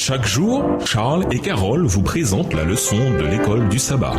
Chaque jour, Charles et Carole vous présentent la leçon de l'école du sabbat.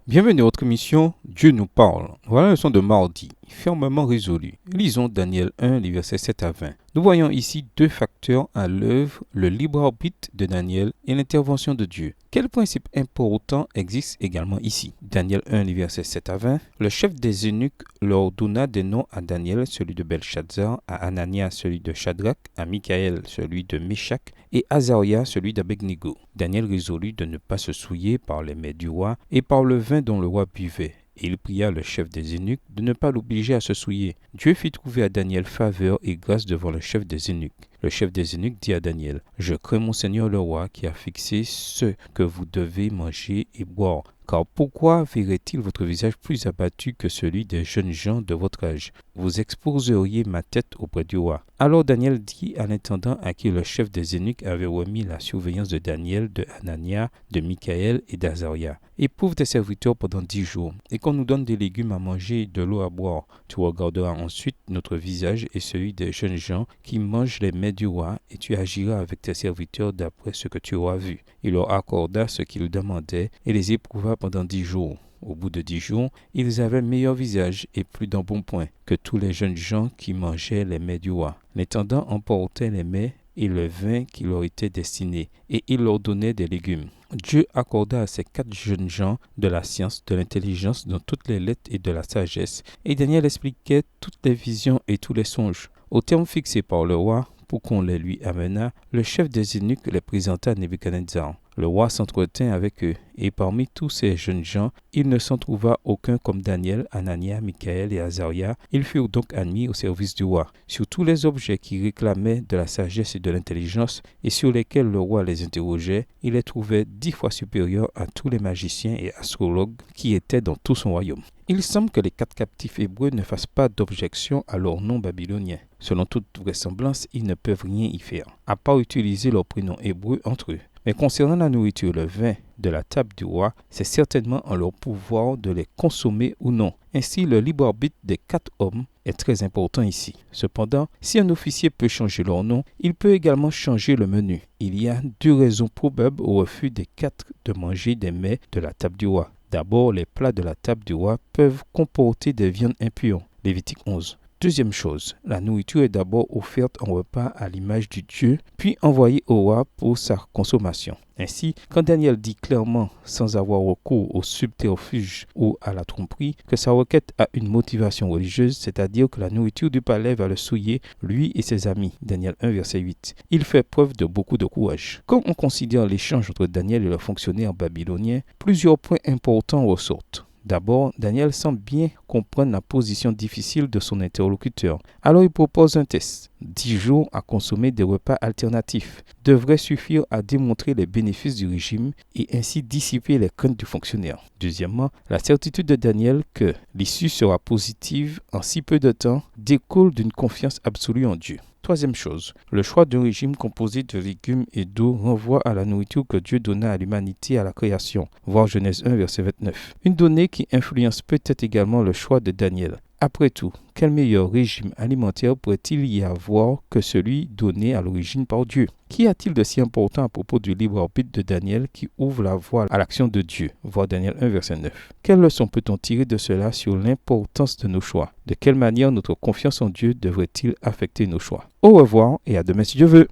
Bienvenue à votre émission Dieu nous parle. Voilà la leçon de mardi, fermement résolu. Lisons Daniel 1, les versets 7 à 20. Nous voyons ici deux facteurs à l'œuvre, le libre arbitre de Daniel et l'intervention de Dieu. Quel principe important existe également ici? Daniel 1, les versets 7 à 20. Le chef des eunuques leur donna des noms à Daniel, celui de Belchazzar, à Anania, celui de Shadrach, à Michaël, celui de Meshach, et Azaria, celui d'Abednego. Daniel résolut de ne pas se souiller par les mets du roi et par le vin dont le roi buvait. Et il pria le chef des eunuques de ne pas l'obliger à se souiller. Dieu fit trouver à Daniel faveur et grâce devant le chef des eunuques. Le chef des eunuques dit à Daniel, « Je crains mon Seigneur le roi qui a fixé ce que vous devez manger et boire. Car pourquoi verrait-il votre visage plus abattu que celui des jeunes gens de votre âge? Vous exposeriez ma tête auprès du roi. » Alors Daniel dit à l'intendant à qui le chef des eunuques avait remis la surveillance de Daniel, de Anania, de Michaël et d'Azaria. « Éprouve tes serviteurs pendant 10 jours, et qu'on nous donne des légumes à manger et de l'eau à boire. Tu regarderas ensuite notre visage et celui des jeunes gens qui mangent les mets du roi, et tu agiras avec tes serviteurs d'après ce que tu auras vu. » Il leur accorda ce qu'ils demandaient et les éprouva pendant 10 jours. Au bout de 10 jours, ils avaient meilleur visage et plus d'embonpoint que tous les jeunes gens qui mangeaient les mets du roi. L'intendant emportait les mets et le vin qui leur était destiné, et il leur donnait des légumes. Dieu accorda à ces 4 jeunes gens de la science, de l'intelligence dans toutes les lettres et de la sagesse, et Daniel expliquait toutes les visions et tous les songes. Au terme fixé par le roi, pour qu'on les lui amenât, le chef des eunuques les présenta à Nebuchadnezzar. Le roi s'entretint avec eux, et parmi tous ces jeunes gens, il ne s'en trouva aucun comme Daniel, Anania, Michaël et Azaria. Ils furent donc admis au service du roi. Sur tous les objets qui réclamaient de la sagesse et de l'intelligence, et sur lesquels le roi les interrogeait, il les trouvait 10 fois supérieurs à tous les magiciens et astrologues qui étaient dans tout son royaume. Il semble que les 4 captifs hébreux ne fassent pas d'objection à leur nom babylonien. Selon toute vraisemblance, ils ne peuvent rien y faire, à part utiliser leur prénom hébreu entre eux. Mais concernant la nourriture et le vin de la table du roi, c'est certainement en leur pouvoir de les consommer ou non. Ainsi, le libre arbitre des 4 hommes est très important ici. Cependant, si un officier peut changer leur nom, il peut également changer le menu. Il y a 2 raisons probables au refus des 4 de manger des mets de la table du roi. D'abord, les plats de la table du roi peuvent comporter des viandes impures. Lévitique 11. Deuxième chose, la nourriture est d'abord offerte en repas à l'image du Dieu, puis envoyée au roi pour sa consommation. Ainsi, quand Daniel dit clairement, sans avoir recours au subterfuge ou à la tromperie, que sa requête a une motivation religieuse, c'est-à-dire que la nourriture du palais va le souiller, lui et ses amis. Daniel 1, verset 8. Il fait preuve de beaucoup de courage. Quand on considère l'échange entre Daniel et le fonctionnaire babylonien, plusieurs points importants ressortent. D'abord, Daniel semble bien comprendre la position difficile de son interlocuteur. Alors il propose un test. 10 jours à consommer des repas alternatifs devrait suffire à démontrer les bénéfices du régime et ainsi dissiper les craintes du fonctionnaire. Deuxièmement, la certitude de Daniel que l'issue sera positive en si peu de temps découle d'une confiance absolue en Dieu. Troisième chose, le choix d'un régime composé de légumes et d'eau renvoie à la nourriture que Dieu donna à l'humanité à la création, voir Genèse 1, verset 29. Une donnée qui influence peut-être également le choix de Daniel. Après tout, quel meilleur régime alimentaire pourrait-il y avoir que celui donné à l'origine par Dieu? Qu'y a-t-il de si important à propos du libre arbitre de Daniel qui ouvre la voie à l'action de Dieu? Voir Daniel 1, verset 9. Quelle leçon peut-on tirer de cela sur l'importance de nos choix? De quelle manière notre confiance en Dieu devrait-il affecter nos choix? Au revoir et à demain si Dieu veut.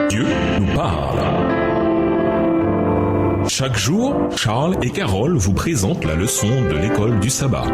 Dieu nous parle. Chaque jour, Charles et Carole vous présentent la leçon de l'école du sabbat.